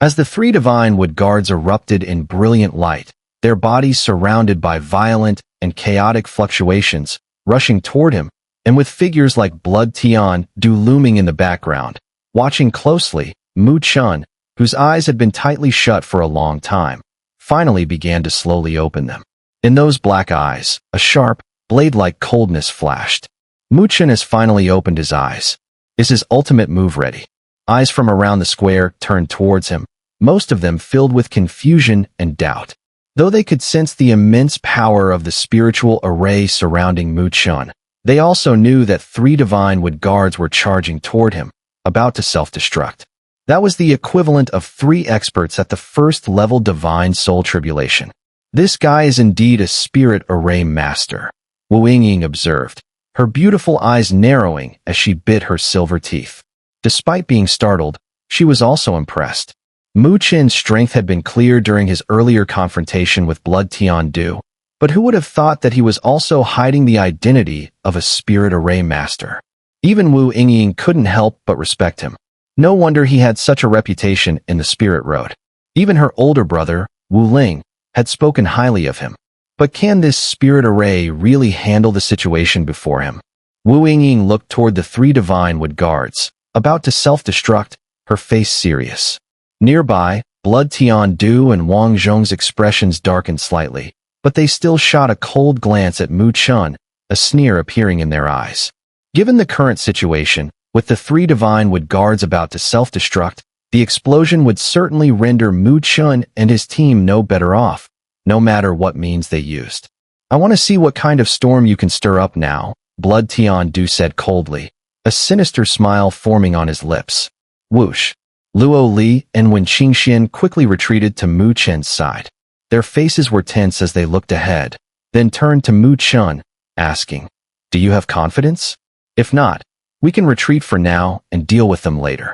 As the three divine wood guards erupted in brilliant light, their bodies surrounded by violent and chaotic fluctuations, rushing toward him, and with figures like Blood Tian Du looming in the background. Watching closely, Mu Chun, whose eyes had been tightly shut for a long time, finally began to slowly open them. In those black eyes, a sharp, blade-like coldness flashed. Mu Chun has finally opened his eyes. Is his ultimate move ready? Eyes from around the square turned towards him, most of them filled with confusion and doubt. Though they could sense the immense power of the spiritual array surrounding Mu Chun, they also knew that three divine wood guards were charging toward him, about to self-destruct. That was the equivalent of 3 experts at the first-level divine soul tribulation. This guy is indeed a spirit array master, Wu Yingying observed, her beautiful eyes narrowing as she bit her silver teeth. Despite being startled, she was also impressed. Mu Chen's strength had been clear during his earlier confrontation with Blood Tian Du, but who would have thought that he was also hiding the identity of a spirit array master? Even Wu Yingying couldn't help but respect him. No wonder he had such a reputation in the spirit road. Even her older brother, Wu Ling, had spoken highly of him. But can this spirit array really handle the situation before him? Wu Yingying looked toward the 3 divine wood guards, about to self-destruct, her face serious. Nearby, Blood Tian Du and Wang Zhong's expressions darkened slightly, but they still shot a cold glance at Mu Chun, a sneer appearing in their eyes. Given the current situation, with the 3 divine wood guards about to self-destruct, the explosion would certainly render Mu Chun and his team no better off, no matter what means they used. I want to see what kind of storm you can stir up now, Blood Tian Du said coldly, a sinister smile forming on his lips. Whoosh! Luo Li and Wen Qingxian quickly retreated to Mu Chen's side. Their faces were tense as they looked ahead, then turned to Mu Chun, asking, "Do you have confidence? If not, we can retreat for now and deal with them later."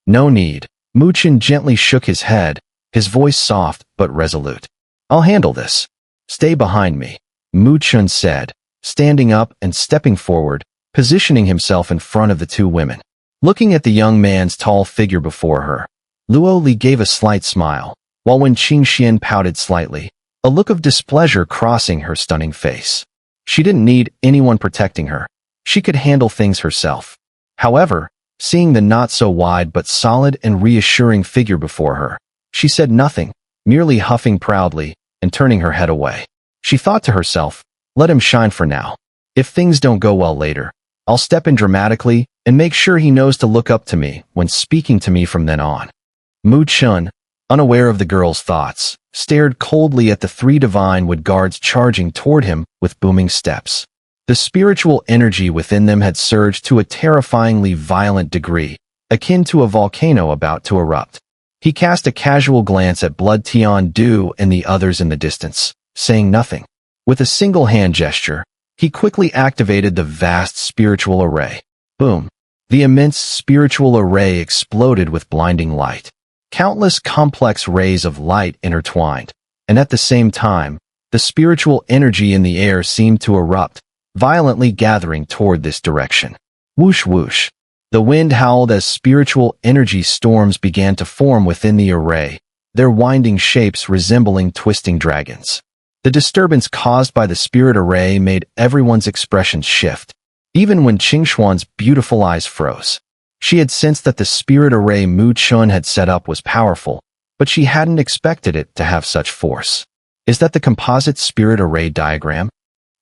"No need." Mu Chun gently shook his head, his voice soft but resolute. "I'll handle this. Stay behind me," Mu Chun said, standing up and stepping forward, positioning himself in front of the 2 women. Looking at the young man's tall figure before her, Luo Li gave a slight smile, while Wen Qingxian pouted slightly, a look of displeasure crossing her stunning face. She didn't need anyone protecting her. She could handle things herself. However, seeing the not-so-wide but solid and reassuring figure before her, she said nothing, merely huffing proudly and turning her head away. She thought to herself, let him shine for now. If things don't go well later, I'll step in dramatically and make sure he knows to look up to me when speaking to me from then on. Mu Chun, unaware of the girl's thoughts, stared coldly at the 3 divine wood guards charging toward him with booming steps. The spiritual energy within them had surged to a terrifyingly violent degree, akin to a volcano about to erupt. He cast a casual glance at Blood Tian Du and the others in the distance, saying nothing. With a single hand gesture, he quickly activated the vast spiritual array. Boom! The immense spiritual array exploded with blinding light. Countless complex rays of light intertwined, and at the same time, the spiritual energy in the air seemed to erupt, violently gathering toward this direction. Whoosh whoosh! The wind howled as spiritual energy storms began to form within the array, their winding shapes resembling twisting dragons. The disturbance caused by the spirit array made everyone's expressions shift. Even when Qingshuan's beautiful eyes froze. She had sensed that the spirit array Mu Chun had set up was powerful, but she hadn't expected it to have such force. Is that the composite spirit array diagram?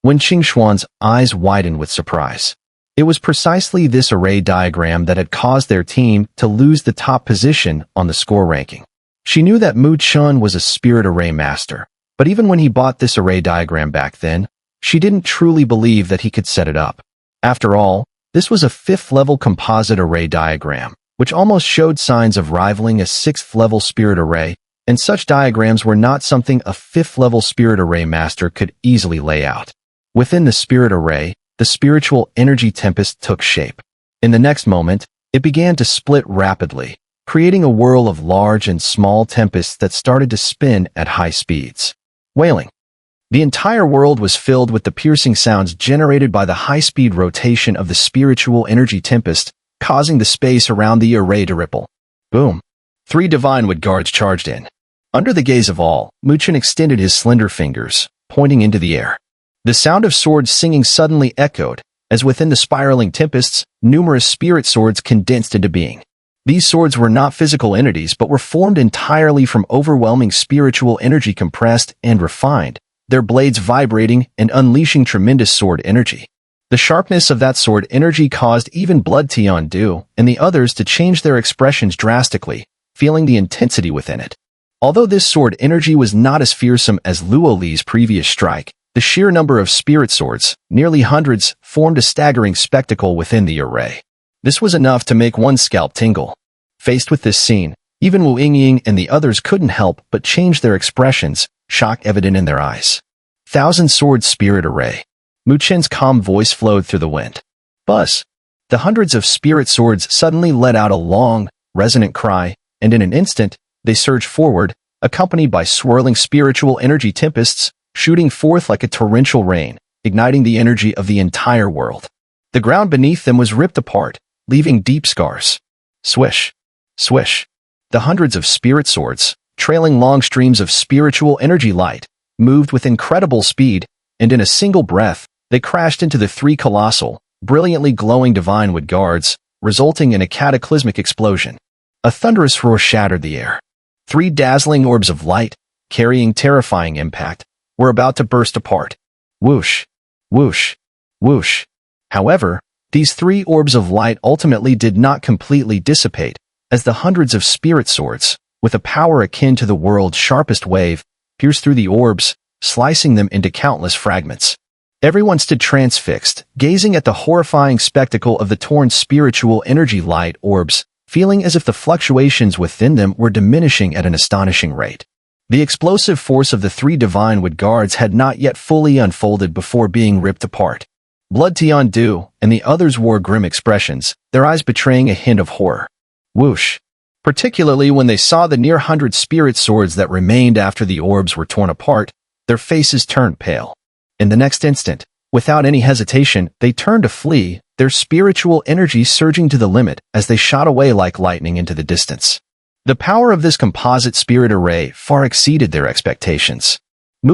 When Qingshuan's eyes widened with surprise. It was precisely this array diagram that had caused their team to lose the top position on the score ranking. She knew that Mu Chun was a spirit array master, but even when he bought this array diagram back then, she didn't truly believe that he could set it up. After all, this was a 5th-level composite array diagram, which almost showed signs of rivaling a 6th-level spirit array, and such diagrams were not something a 5th-level spirit array master could easily lay out. Within the spirit array, the spiritual energy tempest took shape. In the next moment, it began to split rapidly, creating a whirl of large and small tempests that started to spin at high speeds. Wailing. The entire world was filled with the piercing sounds generated by the high-speed rotation of the spiritual energy tempest, causing the space around the array to ripple. Boom! 3 divine wood guards charged in. Under the gaze of all, Chen extended his slender fingers, pointing into the air. The sound of swords singing suddenly echoed, as within the spiraling tempests, numerous spirit swords condensed into being. These swords were not physical entities but were formed entirely from overwhelming spiritual energy compressed and refined, their blades vibrating and unleashing tremendous sword energy. The sharpness of that sword energy caused even Blood Tian and the others to change their expressions drastically, feeling the intensity within it. Although this sword energy was not as fearsome as Luo Li's previous strike, the sheer number of spirit swords, nearly hundreds, formed a staggering spectacle within the array. This was enough to make one's scalp tingle. Faced with this scene, even Wu Yingying and the others couldn't help but change their expressions, shock evident in their eyes. 1,000-sword spirit array. Chen's calm voice flowed through the wind. Buzz! The hundreds of spirit swords suddenly let out a long, resonant cry, and in an instant, they surged forward, accompanied by swirling spiritual energy tempests, shooting forth like a torrential rain, igniting the energy of the entire world. The ground beneath them was ripped apart, leaving deep scars. Swish! Swish! The hundreds of spirit swords, trailing long streams of spiritual energy light, moved with incredible speed, and in a single breath, they crashed into the 3 colossal, brilliantly glowing divine wood guards, resulting in a cataclysmic explosion. A thunderous roar shattered the air. 3 dazzling orbs of light, carrying terrifying impact, were about to burst apart. Whoosh! Whoosh! Whoosh! However, these 3 orbs of light ultimately did not completely dissipate, as the hundreds of spirit swords, with a power akin to the world's sharpest wave, pierced through the orbs, slicing them into countless fragments. Everyone stood transfixed, gazing at the horrifying spectacle of the torn spiritual energy light orbs, feeling as if the fluctuations within them were diminishing at an astonishing rate. The explosive force of the 3 divine wood guards had not yet fully unfolded before being ripped apart. Blood Tian and the others wore grim expressions, their eyes betraying a hint of horror. Whoosh! Particularly when they saw the near 100 spirit swords that remained after the orbs were torn apart, their faces turned pale. In the next instant, without any hesitation, they turned to flee, their spiritual energy surging to the limit as they shot away like lightning into the distance. The power of this composite spirit array far exceeded their expectations.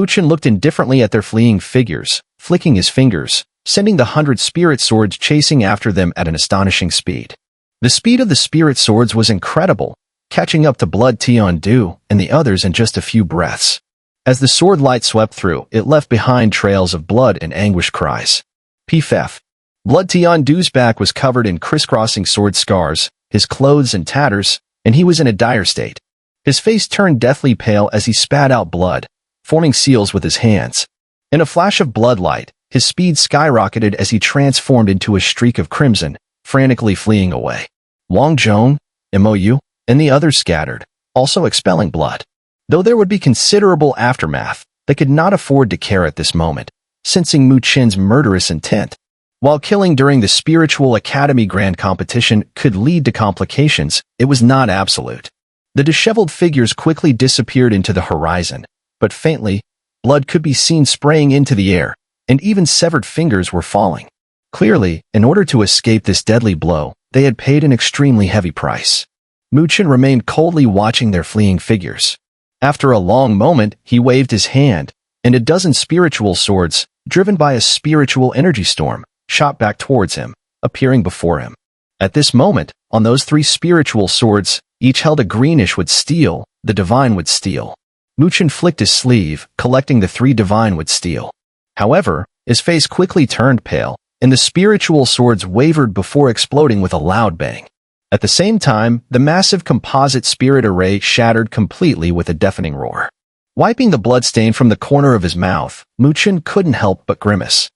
Chen looked indifferently at their fleeing figures, flicking his fingers, sending the 100 spirit swords chasing after them at an astonishing speed. The speed of the spirit swords was incredible, catching up to Blood Tian and the others in just a few breaths. As the sword light swept through, it left behind trails of blood and anguished cries. Pff. Blood Tian's back was covered in crisscrossing sword scars, his clothes in tatters, and he was in a dire state. His face turned deathly pale as he spat out blood, forming seals with his hands. In a flash of blood light, his speed skyrocketed as he transformed into a streak of crimson, frantically fleeing away. Wang Zhong, Mou, and the others scattered, also expelling blood. Though there would be considerable aftermath, they could not afford to care at this moment, sensing Chen's murderous intent. While killing during the Spiritual Academy Grand Competition could lead to complications, it was not absolute. The disheveled figures quickly disappeared into the horizon, but faintly, blood could be seen spraying into the air, and even severed fingers were falling. Clearly, in order to escape this deadly blow, they had paid an extremely heavy price. Chen remained coldly watching their fleeing figures. After a long moment, he waved his hand, and a dozen spiritual swords, driven by a spiritual energy storm, shot back towards him, appearing before him. At this moment, on those 3 spiritual swords, each held a greenish wood steel, the divine wood steel. Chen flicked his sleeve, collecting the 3 divine wood steel. However, his face quickly turned pale, and the spiritual swords wavered before exploding with a loud bang. At the same time, the massive composite spirit array shattered completely with a deafening roar. Wiping the bloodstain from the corner of his mouth, Chen couldn't help but grimace.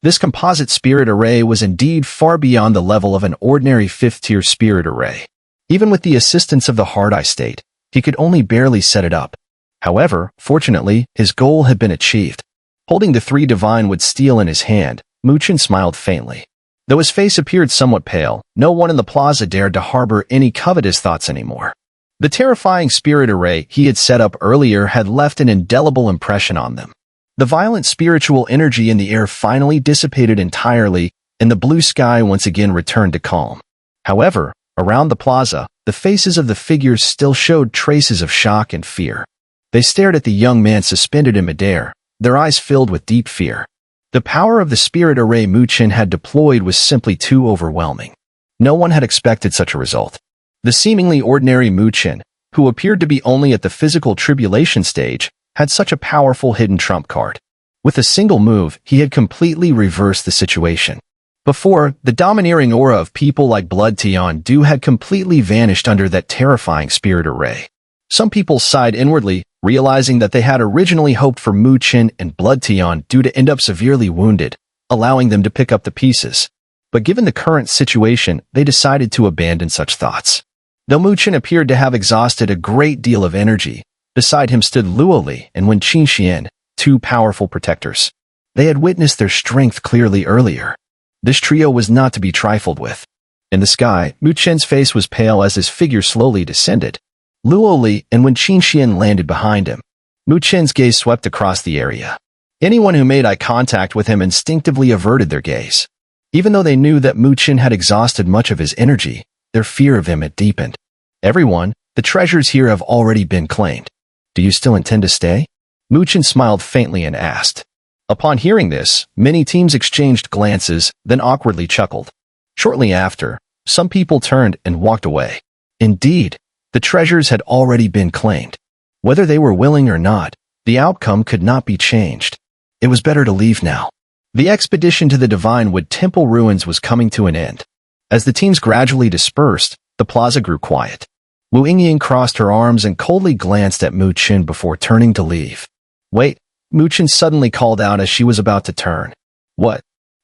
This composite spirit array was indeed far beyond the level of an ordinary 5th-tier spirit array. Even with the assistance of the hard eye state, he could only barely set it up. However, fortunately, his goal had been achieved. Holding the 3 divine wood steel in his hand, Chen smiled faintly. Though his face appeared somewhat pale, no one in the plaza dared to harbor any covetous thoughts anymore. The terrifying spirit array he had set up earlier had left an indelible impression on them. The violent spiritual energy in the air finally dissipated entirely, and the blue sky once again returned to calm. However, around the plaza, the faces of the figures still showed traces of shock and fear. They stared at the young man suspended in midair, their eyes filled with deep fear. The power of the spirit array Mu Chen had deployed was simply too overwhelming. No one had expected such a result. The seemingly ordinary Mu Chen, who appeared to be only at the physical tribulation stage, had such a powerful hidden trump card. With a single move, he had completely reversed the situation. Before, the domineering aura of people like Blood Tian Du had completely vanished under that terrifying spirit array. Some people sighed inwardly, realizing that they had originally hoped for Mu Chen and Blood Tian Du to end up severely wounded, allowing them to pick up the pieces. But given the current situation, they decided to abandon such thoughts. Though Mu Chen appeared to have exhausted a great deal of energy, beside him stood Luo Li and Wen Qingxian, two powerful protectors. They had witnessed their strength clearly earlier. This trio was not to be trifled with. In the sky, Mu Chen's face was pale as his figure slowly descended. Luo Li and Wen Qingxian landed behind him. Mu Chen's gaze swept across the area. Anyone who made eye contact with him instinctively averted their gaze. Even though they knew that Mu Chen had exhausted much of his energy, their fear of him had deepened. Everyone, the treasures here have already been claimed. Do you still intend to stay? Mu Chen smiled faintly and asked. Upon hearing this, many teams exchanged glances, then awkwardly chuckled. Shortly after, some people turned and walked away. Indeed, the treasures had already been claimed. Whether they were willing or not, the outcome could not be changed. It was better to leave now. The expedition to the Divine Wood Temple ruins was coming to an end. As the teams gradually dispersed, the plaza grew quiet. Wu Yingying crossed her arms and coldly glanced at Mu Chen before turning to leave. Wait, Mu Chen suddenly called out as she was about to turn. What?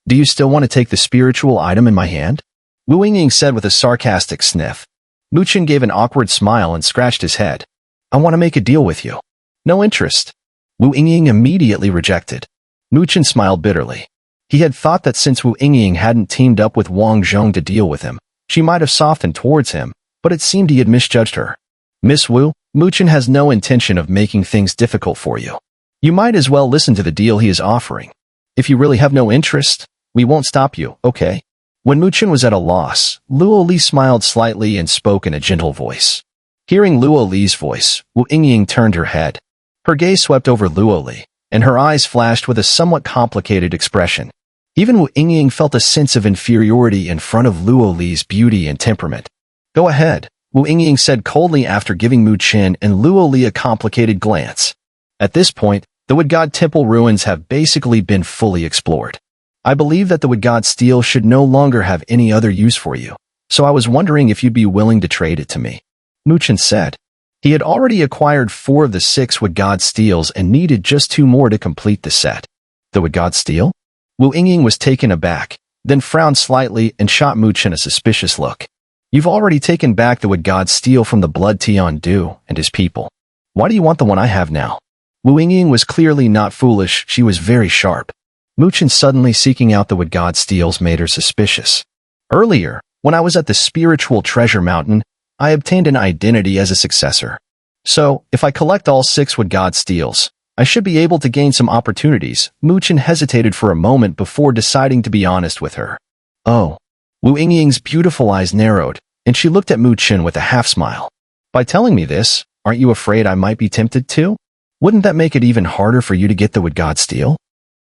Do you still want to take the spiritual item in my hand? Wu Yingying said with a sarcastic sniff. Mu Chen gave an awkward smile and scratched his head. I want to make a deal with you. No interest. Wu Yingying immediately rejected. Mu Chen smiled bitterly. He had thought that since Wu Yingying hadn't teamed up with Wang Zhong to deal with him, she might have softened towards him, but it seemed he had misjudged her. Miss Wu, Mu Chen has no intention of making things difficult for you. You might as well listen to the deal he is offering. If you really have no interest, we won't stop you, okay? When Mu Chen was at a loss, Luo Li smiled slightly and spoke in a gentle voice. Hearing Luo Li's voice, Wu Yingying turned her head. Her gaze swept over Luo Li, and her eyes flashed with a somewhat complicated expression. Even Wu Yingying felt a sense of inferiority in front of Luo Li's beauty and temperament. Go ahead, Wu Yingying said coldly after giving Mu Chen and Luo Li a complicated glance. At this point, the Wood God Temple ruins have basically been fully explored. I believe that the Wood God steel should no longer have any other use for you, so I was wondering if you'd be willing to trade it to me. Mu Chen said. He had already acquired 4 of the 6 Wood God steels and needed just 2 more to complete the set. The Wood God steel? Wu Yingying was taken aback, then frowned slightly and shot Mu Chen a suspicious look. You've already taken back the Wood God steel from the Blood Tian Du and his people. Why do you want the one I have now? Wu Yingying was clearly not foolish, she was very sharp. Mu Chen suddenly seeking out the Wood God steels made her suspicious. Earlier, when I was at the spiritual treasure mountain, I obtained an identity as a successor. So, if I collect all 6 Wood God steels, I should be able to gain some opportunities. Mu Chen hesitated for a moment before deciding to be honest with her. Oh. Wu Yingying's beautiful eyes narrowed, and she looked at Mu Chen with a half-smile. By telling me this, aren't you afraid I might be tempted to? Wouldn't that make it even harder for you to get the Wood God steel?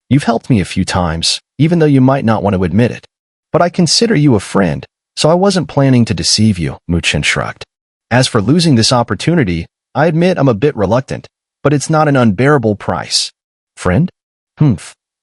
You've helped me a few times, even though you might not want to admit it. But I consider you a friend, so I wasn't planning to deceive you, Mu Chen shrugged. As for losing this opportunity, I admit I'm a bit reluctant, but it's not an unbearable price. Friend?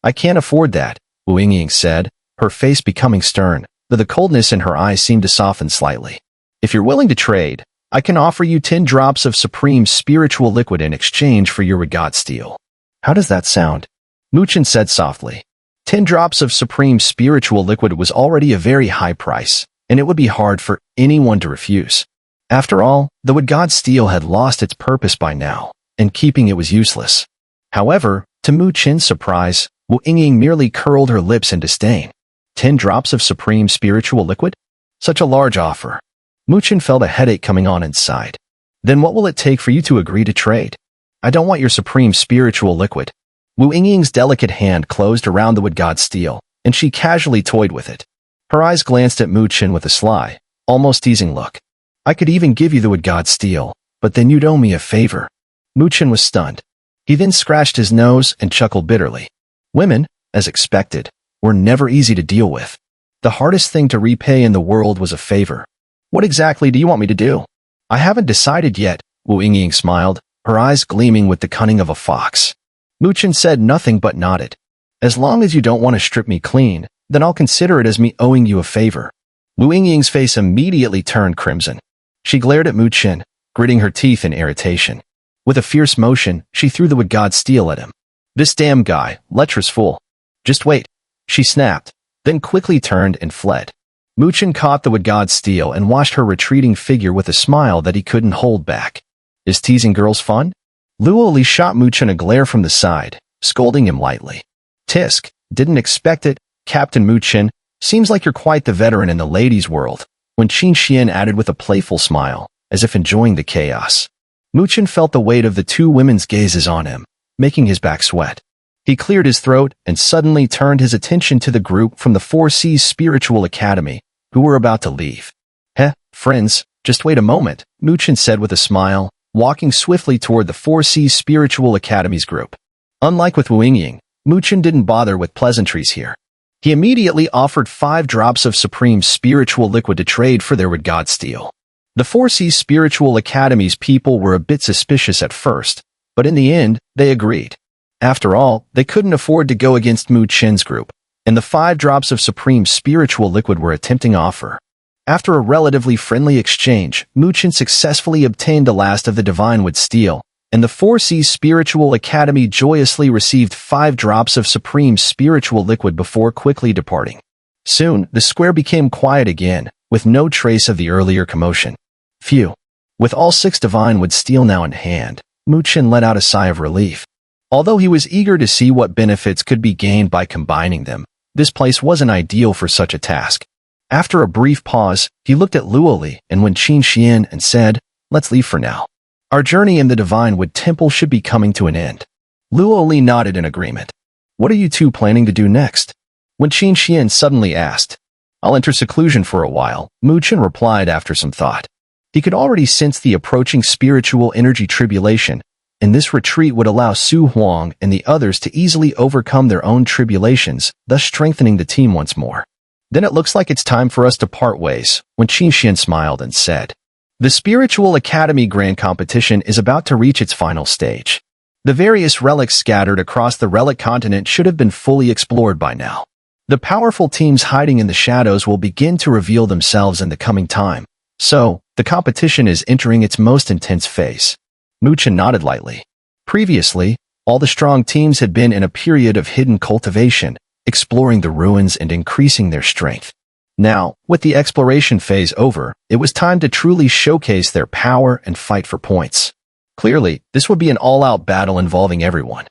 I can't afford that, Wu Yingying said, her face becoming stern, though the coldness in her eyes seemed to soften slightly. If you're willing to trade, I can offer you 10 drops of supreme spiritual liquid in exchange for your Wood God steel. How does that sound? Mu Chen said softly. 10 drops of supreme spiritual liquid was already a very high price, and it would be hard for anyone to refuse. After all, the Wood God steel had lost its purpose by now, and keeping it was useless. However, to Mu Chen's surprise, Wu Yingying merely curled her lips in disdain. 10 drops of supreme spiritual liquid? Such a large offer. Mu Chen felt a headache coming on inside. Then what will it take for you to agree to trade? I don't want your supreme spiritual liquid. Wu Yingying's delicate hand closed around the Wood God steel, and she casually toyed with it. Her eyes glanced at Mu Chen with a sly, almost teasing look. I could even give you the wood god steel, but then you'd owe me a favor. Mu Chen was stunned. He then scratched his nose and chuckled bitterly. Women, as expected, were never easy to deal with. The hardest thing to repay in the world was a favor. What exactly do you want me to do? I haven't decided yet, Wu Yingying smiled, her eyes gleaming with the cunning of a fox. Mu Chen said nothing but nodded. As long as you don't want to strip me clean, then I'll consider it as me owing you a favor. Wu Yingying's face immediately turned crimson. She glared at Mu Chen, gritting her teeth in irritation. With a fierce motion, she threw the wood god steel at him. This damn guy, lecherous fool. Just wait, she snapped, then quickly turned and fled. Mu Chen caught the wood god steel and watched her retreating figure with a smile that he couldn't hold back. Is teasing girls fun? Luo Li shot Mu Chen a glare from the side, scolding him lightly. Tisk, didn't expect it, Captain Mu Chen. Seems like you're quite the veteran in the ladies' world, when Qin Xian added with a playful smile, as if enjoying the chaos. Mu Chen felt the weight of the two women's gazes on him, making his back sweat. He cleared his throat and suddenly turned his attention to the group from the Four Seas Spiritual Academy, who were about to leave. Heh, friends, just wait a moment, Mu Chen said with a smile, walking swiftly toward the Four Seas Spiritual Academy's group. Unlike with Wu Yingying, Mu Chen didn't bother with pleasantries here. He immediately offered 5 drops of supreme spiritual liquid to trade for their wood god steel. The Four Seas Spiritual Academy's people were a bit suspicious at first, but in the end, they agreed. After all, they couldn't afford to go against Mu Chen's group, and the 5 drops of supreme spiritual liquid were a tempting offer. After a relatively friendly exchange, Mu Chen successfully obtained the last of the divine wood steel, and the Four Seas Spiritual Academy joyously received 5 drops of supreme spiritual liquid before quickly departing. Soon, the square became quiet again, with no trace of the earlier commotion. Phew. With all 6 divine wood steel now in hand, Mu Chen let out a sigh of relief. Although he was eager to see what benefits could be gained by combining them, this place wasn't ideal for such a task. After a brief pause, he looked at Luo Li and Wen Qin Xian and said, "Let's leave for now. Our journey in the Divine Wood Temple should be coming to an end." Luo Li nodded in agreement. "What are you two planning to do next?" Wen Qin Xian suddenly asked. "I'll enter seclusion for a while," Mu Chen replied after some thought. He could already sense the approaching spiritual energy tribulation, and this retreat would allow Su Huang and the others to easily overcome their own tribulations, thus strengthening the team once more. "Then it looks like it's time for us to part ways," when Qin Xian smiled and said. The Spiritual Academy Grand Competition is about to reach its final stage. The various relics scattered across the relic continent should have been fully explored by now. The powerful teams hiding in the shadows will begin to reveal themselves in the coming time. So, the competition is entering its most intense phase. Mu Chen nodded lightly. Previously, all the strong teams had been in a period of hidden cultivation, exploring the ruins and increasing their strength. Now, with the exploration phase over, it was time to truly showcase their power and fight for points. Clearly, this would be an all-out battle involving everyone.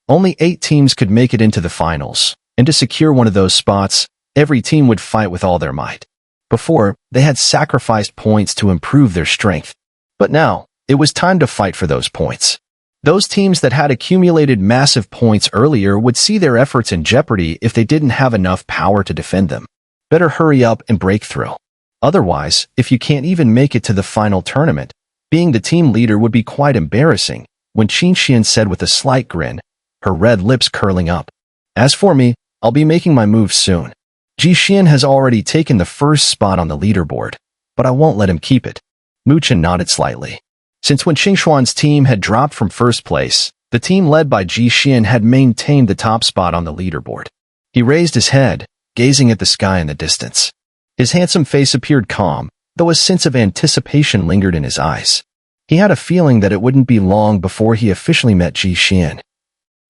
Only 8 teams could make it into the finals, and to secure one of those spots, every team would fight with all their might. Before, they had sacrificed points to improve their strength. But now, it was time to fight for those points. Those teams that had accumulated massive points earlier would see their efforts in jeopardy if they didn't have enough power to defend them. Better hurry up and break through. Otherwise, if you can't even make it to the final tournament, being the team leader would be quite embarrassing, when Qin Xian said with a slight grin, her red lips curling up. "As for me, I'll be making my move soon. Ji Xian has already taken the first spot on the leaderboard, but I won't let him keep it." Mu Chen nodded slightly. Since when Qingshuan's team had dropped from first place, the team led by Ji Xian had maintained the top spot on the leaderboard. He raised his head, gazing at the sky in the distance. His handsome face appeared calm, though a sense of anticipation lingered in his eyes. He had a feeling that it wouldn't be long before he officially met Ji Xian.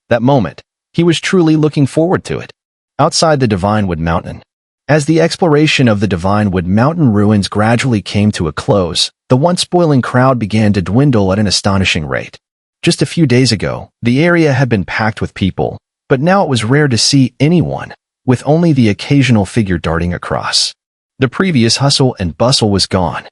That moment, he was truly looking forward to it. Outside the Divine Wood Mountain. As the exploration of the Divine Wood Mountain ruins gradually came to a close, the once boiling crowd began to dwindle at an astonishing rate. Just a few days ago, the area had been packed with people, but now it was rare to see anyone, with only the occasional figure darting across. The previous hustle and bustle was gone.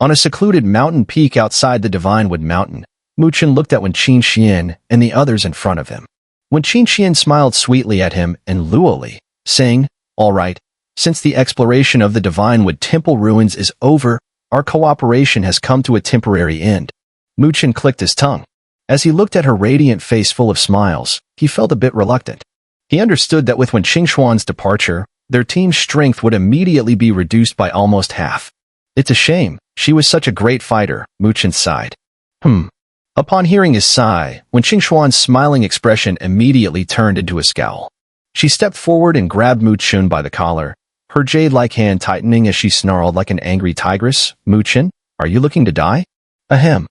On a secluded mountain peak outside the Divine Wood Mountain, Mu Chen looked at Wen Qin Xian and the others in front of him. Wen Qin Xian smiled sweetly at him and Luo Li, saying, "All right, since the exploration of the Divine Wood Temple ruins is over, our cooperation has come to a temporary end. Mu Chen clicked his tongue. As he looked at her radiant face full of smiles, he felt a bit reluctant. He understood that with Wen Qingxuan's departure, their team's strength would immediately be reduced by almost half. It's a shame, she was such a great fighter, Mu Chen sighed. Upon hearing his sigh, Wen Qingxuan's smiling expression immediately turned into a scowl. She stepped forward and grabbed Mu Chen by the collar, her jade-like hand tightening as she snarled like an angry tigress. Mu Chen, are you looking to die? Ahem.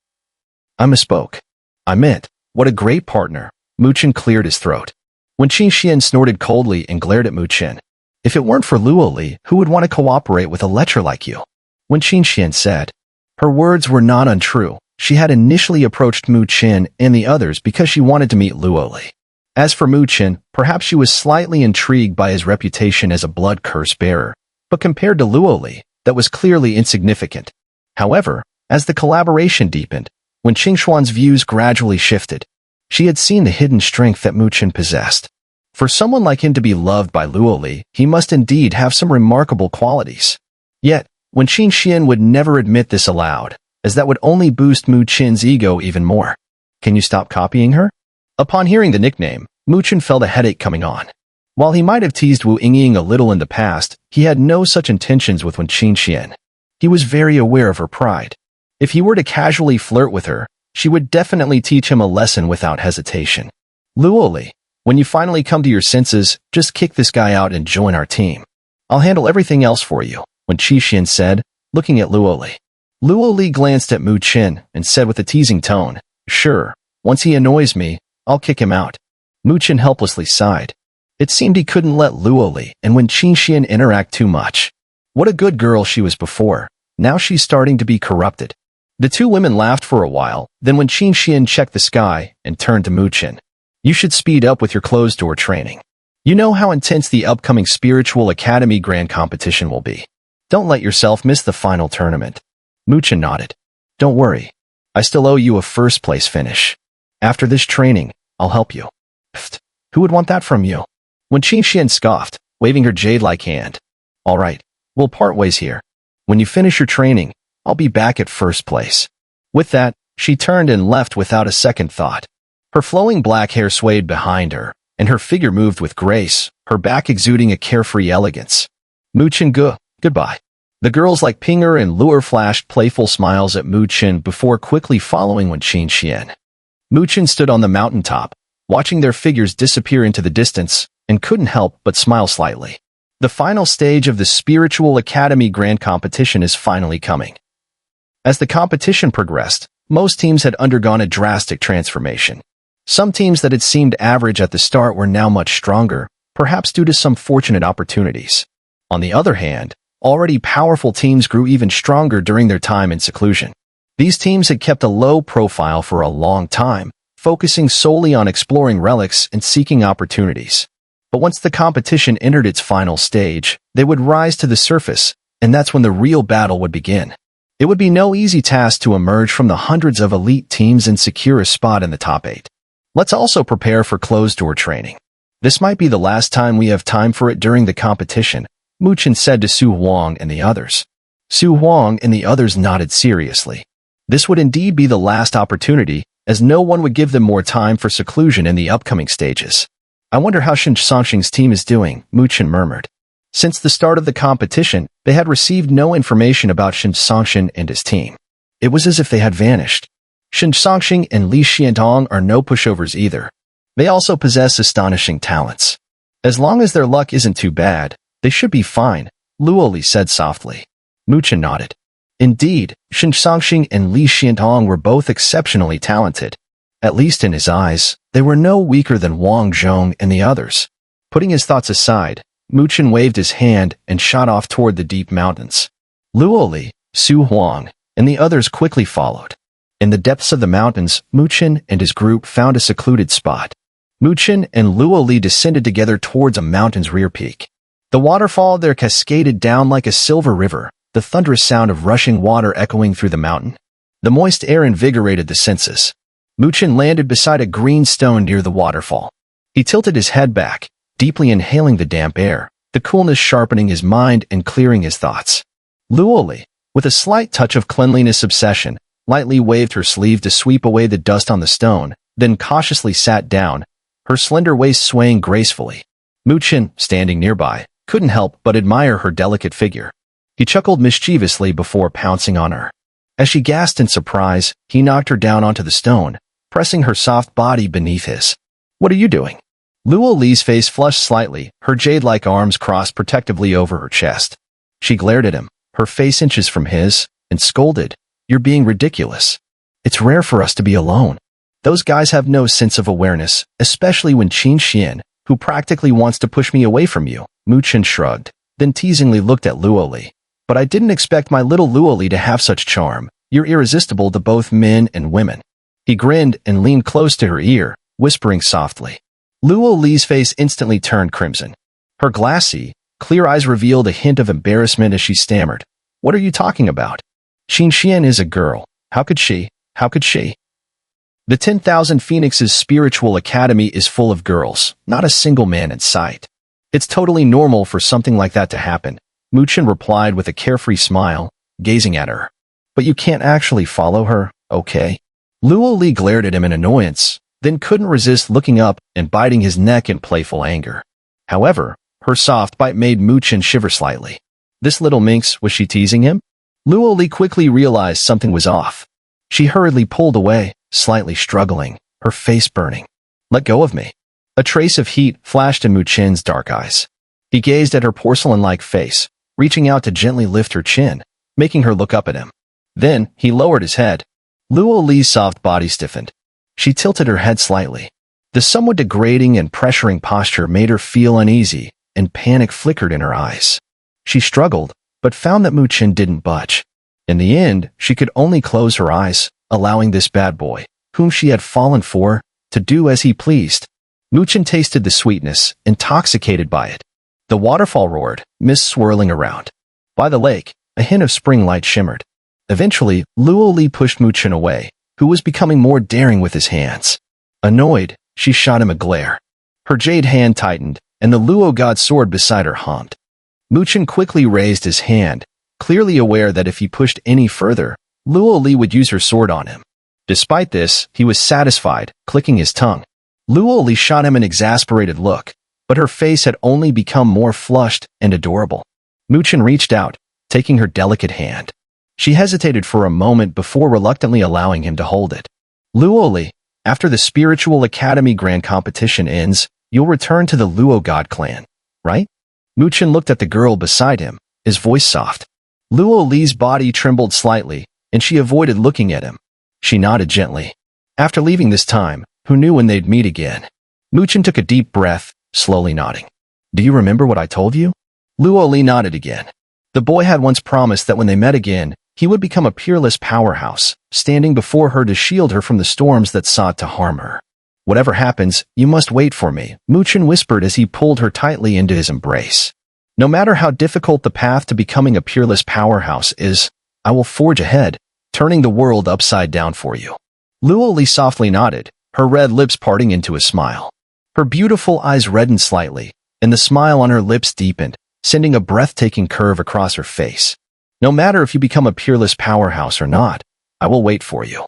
I misspoke. I meant, what a great partner. Mu Chen cleared his throat. Wen Qingxian snorted coldly and glared at Mu Chen. If it weren't for Luo Li, who would want to cooperate with a lecher like you? Wen Qingxian said. Her words were not untrue. She had initially approached Mu Chen and the others because she wanted to meet Luo Li. As for Mu Chen, perhaps she was slightly intrigued by his reputation as a blood curse bearer, but compared to Luo Li, that was clearly insignificant. However, as the collaboration deepened, Wen Qingxuan's views gradually shifted. She had seen the hidden strength that Mu Chen possessed. For someone like him to be loved by Luo Li, he must indeed have some remarkable qualities. Yet, Wen Qingxian would never admit this aloud, as that would only boost Mu Chen's ego even more. Can you stop copying her? Upon hearing the nickname, Mu Chen felt a headache coming on. While he might have teased Wu Yingying a little in the past, he had no such intentions with Wen Qingxian. He was very aware of her pride. If he were to casually flirt with her, she would definitely teach him a lesson without hesitation. Luo Li, when you finally come to your senses, just kick this guy out and join our team. I'll handle everything else for you, Wen Qingxian said, looking at Luo Li. Luo Li glanced at Mu Chen and said with a teasing tone, Sure, once he annoys me, I'll kick him out. Mu Chen helplessly sighed. It seemed he couldn't let Luo Li and Wen Qingxian interact too much. What a good girl she was before. Now she's starting to be corrupted. The two women laughed for a while, then Wen Qingxian checked the sky and turned to Mu Chen. You should speed up with your closed-door training. You know how intense the upcoming Spiritual Academy Grand Competition will be. Don't let yourself miss the final tournament. Mu Chen nodded. Don't worry. I still owe you a first-place finish. After this training, I'll help you. Pfft, who would want that from you? Wen Qingxian scoffed, waving her jade-like hand. All right, we'll part ways here. When you finish your training, I'll be back at first place. With that, she turned and left without a second thought. Her flowing black hair swayed behind her, and her figure moved with grace, her back exuding a carefree elegance. Mu Chen goodbye. The girls like Pinger and Lu'er flashed playful smiles at Mu Chen before quickly following Wen Qingxian. Mu Chen stood on the mountaintop, watching their figures disappear into the distance, and couldn't help but smile slightly. The final stage of the Spiritual Academy Grand Competition is finally coming. As the competition progressed, most teams had undergone a drastic transformation. Some teams that had seemed average at the start were now much stronger, perhaps due to some fortunate opportunities. On the other hand, already powerful teams grew even stronger during their time in seclusion. These teams had kept a low profile for a long time, focusing solely on exploring relics and seeking opportunities. But once the competition entered its final stage, they would rise to the surface, and that's when the real battle would begin. It would be no easy task to emerge from the hundreds of elite teams and secure a spot in the top 8. Let's also prepare for closed-door training. This might be the last time we have time for it during the competition, Mu Chen said to Su Huang and the others. Su Huang and the others nodded seriously. This would indeed be the last opportunity, as no one would give them more time for seclusion in the upcoming stages. I wonder how Chen Songxing's team is doing, Mu Chen murmured. Since the start of the competition, they had received no information about Chen Songxing and his team. It was as if they had vanished. Chen Songxing and Li Xiantong are no pushovers either. They also possess astonishing talents. As long as their luck isn't too bad, they should be fine, Luo Li said softly. Mu Chen nodded. Indeed, Chen Songxing and Li Xiantong were both exceptionally talented. At least in his eyes, they were no weaker than Wang Zhong and the others. Putting his thoughts aside, Mu Chen waved his hand and shot off toward the deep mountains. Luo Li, Su Huang, and the others quickly followed. In the depths of the mountains, Mu Chen and his group found a secluded spot. Mu Chen and Luo Li descended together towards a mountain's rear peak. The waterfall there cascaded down like a silver river, the thunderous sound of rushing water echoing through the mountain. The moist air invigorated the senses. Mu Chen landed beside a green stone near the waterfall. He tilted his head back, deeply inhaling the damp air, the coolness sharpening his mind and clearing his thoughts. Luo Li, With a slight touch of cleanliness obsession, lightly waved her sleeve to sweep away the dust on the stone, then cautiously sat down, her slender waist swaying gracefully. Chen, standing nearby, couldn't help but admire her delicate figure. He chuckled mischievously before pouncing on her. As she gasped in surprise, he knocked her down onto the stone, pressing her soft body beneath his. "What are you doing?" Luo Li's face flushed slightly, her jade-like arms crossed protectively over her chest. She glared at him, her face inches from his, and scolded, "You're being ridiculous. It's rare for us to be alone. Those guys have no sense of awareness, especially when Chen, who practically wants to push me away from you." Chen shrugged, then teasingly looked at Luo Li. "But I didn't expect my little Luo Li to have such charm. You're irresistible to both men and women." He grinned and leaned close to her ear, whispering softly. Luo Li's face instantly turned crimson. Her glassy, clear eyes revealed a hint of embarrassment as she stammered. "What are you talking about? Chen is a girl. How could she? How could she?" The 10,000 Phoenixes Spiritual Academy is full of girls, not a single man in sight. It's totally normal for something like that to happen, Chen replied with a carefree smile, gazing at her. "But you can't actually follow her, okay?" Luo Li glared at him in annoyance, then couldn't resist looking up and biting his neck in playful anger. However, her soft bite made Chen shiver slightly. This little minx, was she teasing him? Luo Li quickly realized something was off. She hurriedly pulled away, slightly struggling, her face burning. "Let go of me." A trace of heat flashed in Chen's dark eyes. He gazed at her porcelain-like face, reaching out to gently lift her chin, making her look up at him. Then, he lowered his head. Luo Li's soft body stiffened. She tilted her head slightly. The somewhat degrading and pressuring posture made her feel uneasy, and panic flickered in her eyes. She struggled, but found that Chen didn't budge. In the end, she could only close her eyes, allowing this bad boy, whom she had fallen for, to do as he pleased. Chen tasted the sweetness, intoxicated by it. The waterfall roared, mist swirling around. By the lake, a hint of spring light shimmered. Eventually, Luo Li pushed Chen away, who was becoming more daring with his hands. Annoyed, she shot him a glare. Her jade hand tightened, and the Luo god sword beside her hummed. Chen quickly raised his hand, clearly aware that if he pushed any further, Luo Li would use her sword on him. Despite this, he was satisfied, clicking his tongue. Luo Li shot him an exasperated look, but her face had only become more flushed and adorable. Chen reached out, taking her delicate hand. She hesitated for a moment before reluctantly allowing him to hold it. "Luo Li, after the Spiritual Academy Grand Competition ends, you'll return to the Luo God clan, right?" Chen looked at the girl beside him, his voice soft. Luo Li's body trembled slightly, and she avoided looking at him. She nodded gently. After leaving this time, who knew when they'd meet again? Chen took a deep breath, slowly nodding. "Do you remember what I told you?" Luo Li nodded again. The boy had once promised that when they met again, he would become a peerless powerhouse, standing before her to shield her from the storms that sought to harm her. "Whatever happens, you must wait for me," Chen whispered as he pulled her tightly into his embrace. "No matter how difficult the path to becoming a peerless powerhouse is, I will forge ahead, turning the world upside down for you." Luo Li softly nodded, her red lips parting into a smile. Her beautiful eyes reddened slightly, and the smile on her lips deepened, sending a breathtaking curve across her face. "No matter if you become a peerless powerhouse or not, I will wait for you."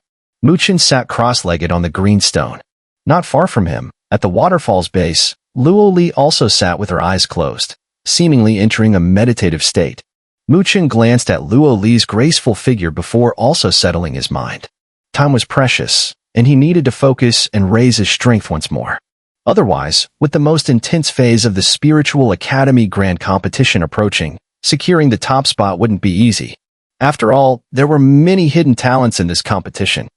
Chen sat cross-legged on the green stone. Not far from him, at the waterfall's base, Luo Li also sat with her eyes closed, seemingly entering a meditative state. Chen glanced at Luo Li's graceful figure before also settling his mind. Time was precious, and he needed to focus and raise his strength once more. Otherwise, with the most intense phase of the Spiritual Academy Grand Competition approaching, securing the top spot wouldn't be easy. After all, there were many hidden talents in this competition.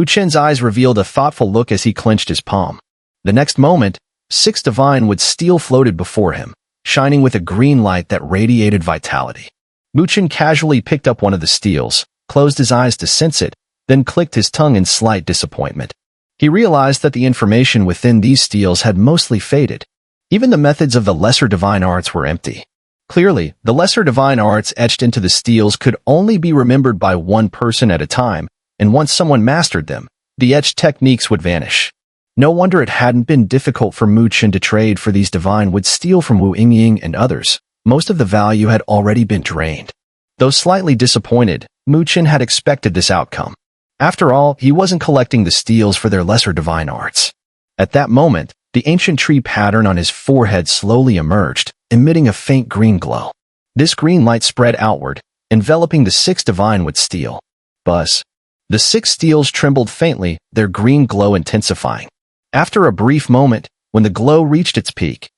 Chen's eyes revealed a thoughtful look as he clenched his palm. The next moment, 6 divine wood steel floated before him, shining with a green light that radiated vitality. Chen casually picked up one of the steles, closed his eyes to sense it, then clicked his tongue in slight disappointment. He realized that the information within these steles had mostly faded. Even the methods of the lesser divine arts were empty. Clearly, the lesser divine arts etched into the steles could only be remembered by one person at a time, and once someone mastered them, the etched techniques would vanish. No wonder it hadn't been difficult for Chen to trade for these divine wood steel from Wu Yingying and others. Most of the value had already been drained. Though slightly disappointed, Chen had expected this outcome. After all, he wasn't collecting the steles for their lesser divine arts. At that moment, the ancient tree pattern on his forehead slowly emerged, emitting a faint green glow. This green light spread outward, enveloping the 6 divine with stele. Buzz. The 6 steles trembled faintly, their green glow intensifying. After a brief moment, when the glow reached its peak,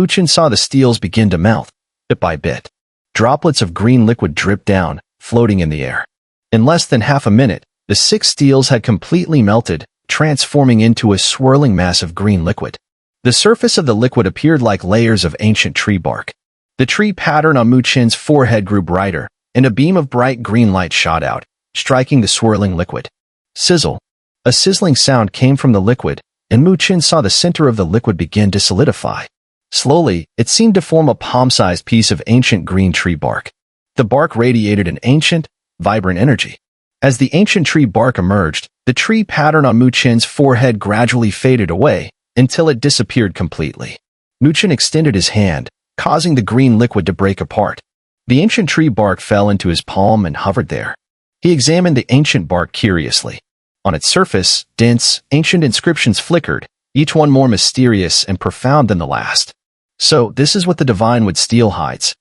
Chen saw the steles begin to melt, bit by bit. Droplets of green liquid dripped down, floating in the air. In less than half a minute, the 6 steles had completely melted, transforming into a swirling mass of green liquid. The surface of the liquid appeared like layers of ancient tree bark. The tree pattern on Chen's forehead grew brighter, and a beam of bright green light shot out, striking the swirling liquid. Sizzle. A sizzling sound came from the liquid, and Chen saw the center of the liquid begin to solidify. Slowly, it seemed to form a palm-sized piece of ancient green tree bark. The bark radiated an ancient, vibrant energy. As the ancient tree bark emerged, the tree pattern on Chen's forehead gradually faded away, until it disappeared completely. Chen extended his hand, causing the green liquid to break apart. The ancient tree bark fell into his palm and hovered there. He examined the ancient bark curiously. On its surface, dense, ancient inscriptions flickered, each one more mysterious and profound than the last. So, this is what the divine wood stele hides.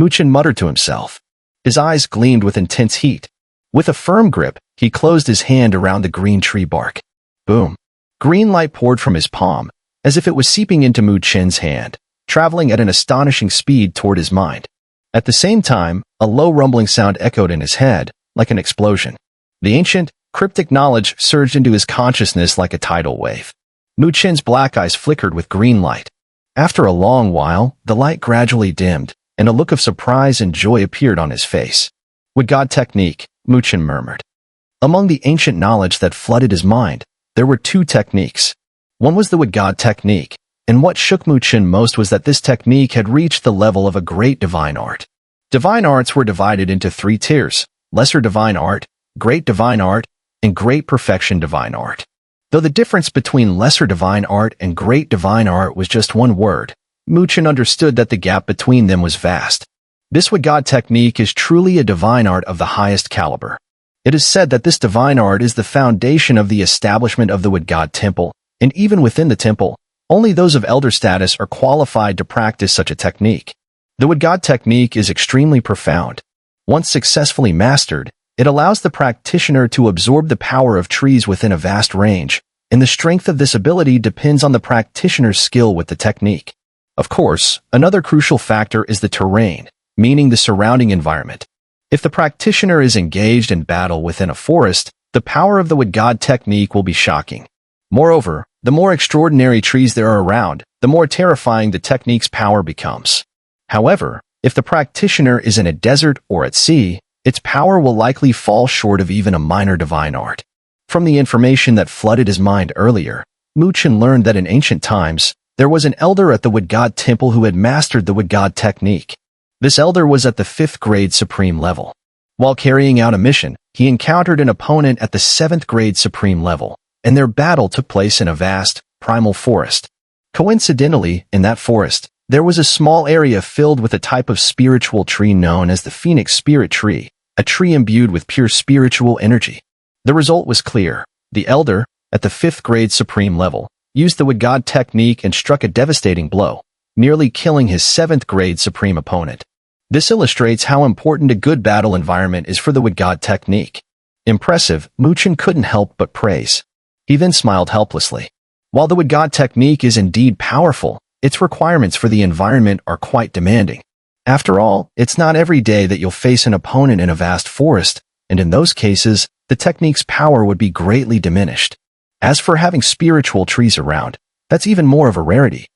Chen muttered to himself. His eyes gleamed with intense heat. With a firm grip, he closed his hand around the green tree bark. Boom. Green light poured from his palm, as if it was seeping into Chen's hand, traveling at an astonishing speed toward his mind. At the same time, a low rumbling sound echoed in his head, like an explosion. The ancient, cryptic knowledge surged into his consciousness like a tidal wave. Chen's black eyes flickered with green light. After a long while, the light gradually dimmed, and a look of surprise and joy appeared on his face. Wood God technique, Chen murmured. Among the ancient knowledge that flooded his mind, there were 2 techniques. One was the Wood God technique, and what shook Chen most was that this technique had reached the level of a great divine art. Divine arts were divided into 3 tiers: lesser divine art, great divine art, and great perfection divine art. Though the difference between lesser divine art and great divine art was just one word, Chen understood that the gap between them was vast. This Wood God technique is truly a divine art of the highest caliber. It is said that this divine art is the foundation of the establishment of the Wood God temple, and even within the temple, only those of elder status are qualified to practice such a technique. The Wood God technique is extremely profound. Once successfully mastered, it allows the practitioner to absorb the power of trees within a vast range, and the strength of this ability depends on the practitioner's skill with the technique. Of course, another crucial factor is the terrain, meaning the surrounding environment. If the practitioner is engaged in battle within a forest, the power of the Wood God technique will be shocking. Moreover, the more extraordinary trees there are around, the more terrifying the technique's power becomes. However, if the practitioner is in a desert or at sea, its power will likely fall short of even a minor divine art. From the information that flooded his mind earlier, Chen learned that in ancient times, there was an elder at the Wood God temple who had mastered the Wood God technique. This elder was at the 5th grade supreme level. While carrying out a mission, he encountered an opponent at the 7th grade supreme level, and their battle took place in a vast, primal forest. Coincidentally, in that forest, there was a small area filled with a type of spiritual tree known as the Phoenix Spirit Tree, a tree imbued with pure spiritual energy. The result was clear. The elder, at the 5th grade supreme level, used the Wood God technique and struck a devastating blow, nearly killing his 7th grade supreme opponent. This illustrates how important a good battle environment is for the Wood God technique. Impressive, Chen couldn't help but praise. He then smiled helplessly. While the Wood God technique is indeed powerful, its requirements for the environment are quite demanding. After all, it's not every day that you'll face an opponent in a vast forest, and in those cases, the technique's power would be greatly diminished. As for having spiritual trees around, that's even more of a rarity.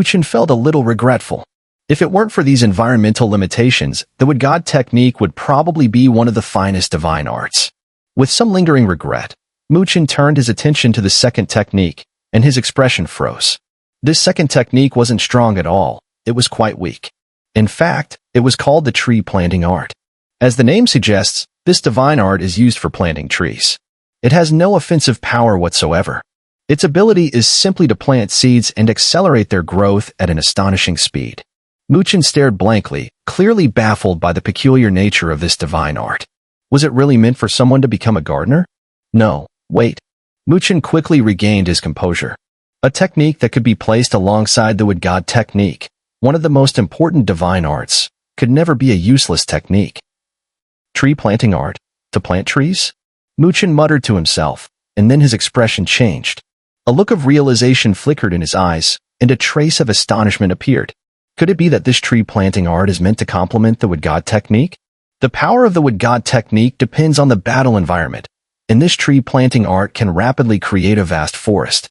Chen felt a little regretful. If it weren't for these environmental limitations, the Wood God technique would probably be one of the finest divine arts. With some lingering regret, Chen turned his attention to the second technique, and his expression froze. This second technique wasn't strong at all, it was quite weak. In fact, it was called the tree planting art. As the name suggests, this divine art is used for planting trees. It has no offensive power whatsoever. Its ability is simply to plant seeds and accelerate their growth at an astonishing speed. Mu Chen stared blankly, clearly baffled by the peculiar nature of this divine art. Was it really meant for someone to become a gardener? No, wait. Mu Chen quickly regained his composure. A technique that could be placed alongside the wood god technique, one of the most important divine arts, could never be a useless technique. Tree planting art? To plant trees? Mu Chen muttered to himself, and then his expression changed. A look of realization flickered in his eyes, and a trace of astonishment appeared. Could it be that this tree planting art is meant to complement the wood god technique? The power of the wood god technique depends on the battle environment, and this tree planting art can rapidly create a vast forest.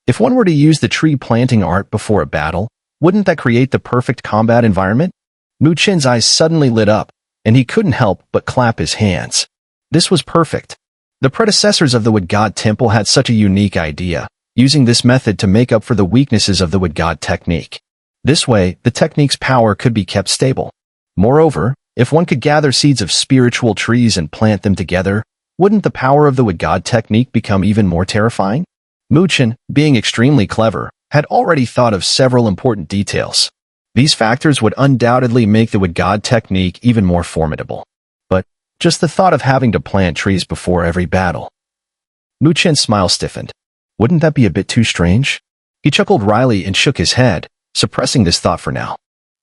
If one were to use the tree planting art before a battle, wouldn't that create the perfect combat environment? Mu Chen's eyes suddenly lit up, and he couldn't help but clap his hands. This was perfect. The predecessors of the wood god temple had such a unique idea, using this method to make up for the weaknesses of the wood god technique. This way, the technique's power could be kept stable. Moreover, if one could gather seeds of spiritual trees and plant them together, wouldn't the power of the wood god technique become even more terrifying? Mu Chen, being extremely clever, had already thought of several important details. These factors would undoubtedly make the wood god technique even more formidable. But just the thought of having to plant trees before every battle. Mu Chen's smile stiffened. Wouldn't that be a bit too strange? He chuckled wryly and shook his head, suppressing this thought for now.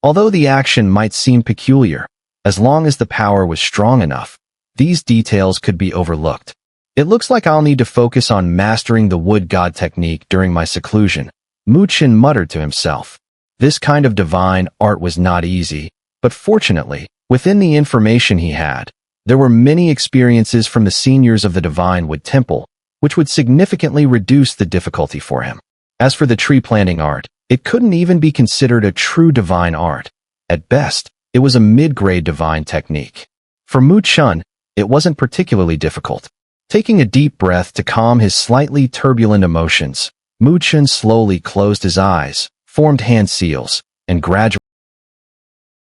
Although the action might seem peculiar, as long as the power was strong enough, these details could be overlooked. It looks like I'll need to focus on mastering the wood god technique during my seclusion, Mu Chen muttered to himself. This kind of divine art was not easy, but fortunately, within the information he had, there were many experiences from the seniors of the Divine Wood Temple, which would significantly reduce the difficulty for him. As for the tree planting art, it couldn't even be considered a true divine art. At best, it was a mid-grade divine technique. For Mu Chen, it wasn't particularly difficult. Taking a deep breath to calm his slightly turbulent emotions, Mu Chen slowly closed his eyes, formed hand seals, and gradually